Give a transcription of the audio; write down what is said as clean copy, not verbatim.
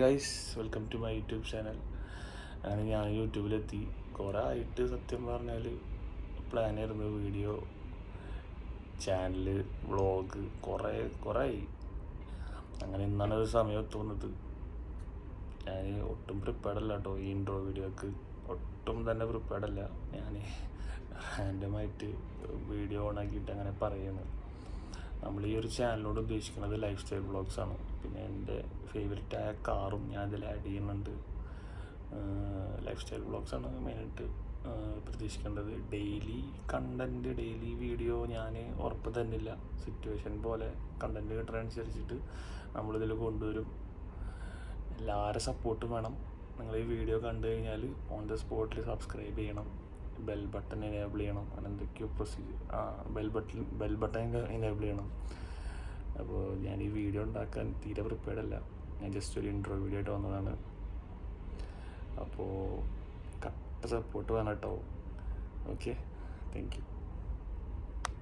Guys, welcome to my YouTube channel. അങ്ങനെ ഞാൻ യൂട്യൂബിലെത്തി. കുറേ ആയിട്ട് സത്യം പറഞ്ഞാൽ പ്ലാനായിരുന്നു വീഡിയോ ചാനല് വ്ളോഗ് കുറേ ആയി. അങ്ങനെ ഇന്നാണ് ഒരു സമയം തോന്നുന്നത്. ഞാൻ ഒട്ടും പ്രിപ്പയർഡ് അല്ല കേട്ടോ, ഈ ഇൻട്രോ വീഡിയോക്ക് ഒട്ടും തന്നെ പ്രിപ്പയർഡ് അല്ല. ഞാൻ റാൻഡമായിട്ട് വീഡിയോ ഓണാക്കിയിട്ട് അങ്ങനെ പറയുന്നത്. നമ്മൾ ഈ ഒരു ചാനലിനോട് ഉദ്ദേശിക്കുന്നത് ലൈഫ് സ്റ്റൈൽ വ്ളോഗ്സാണ്. പിന്നെ എൻ്റെ ഫേവറേറ്റായ കാറും ഞാൻ ഇതിൽ ആഡ് ചെയ്യുന്നുണ്ട്. ലൈഫ് സ്റ്റൈൽ വ്ളോഗ്സാണ് മെയിനായിട്ട് പ്രതീക്ഷിക്കേണ്ടത്. ഡെയിലി കണ്ടൻറ്റ്, ഡെയിലി വീഡിയോ ഞാൻ ഉറപ്പ് തന്നില്ല. സിറ്റുവേഷൻ പോലെ കണ്ടൻറ്റ് കിട്ടുന്നതനുസരിച്ചിട്ട് നമ്മളിതിൽ കൊണ്ടുവരും. എല്ലാവരും സപ്പോർട്ടും വേണം. നിങ്ങൾ ഈ വീഡിയോ കണ്ടു കഴിഞ്ഞാൽ ഓൺ ദ സ്പോട്ടിൽ സബ്സ്ക്രൈബ് ചെയ്യണം, ബെൽ ബട്ടൺ എനേബിൾ ചെയ്യണം, അങ്ങനെ എന്തൊക്കെയോ പ്രൊസീജിയർ. ബെൽ ബട്ടൺ എനേബിൾ ചെയ്യണം. അപ്പോൾ ഞാൻ ഈ വീഡിയോ ഉണ്ടാക്കാൻ തീരെ പ്രിപ്പയർഡ് അല്ല. ഞാൻ ജസ്റ്റ് ഒരു ഇൻട്രോ വീഡിയോ ആയിട്ട് വന്നതാണ്. അപ്പോൾ കട്ട സപ്പോർട്ട് വേണം കേട്ടോ. Okay, thank you.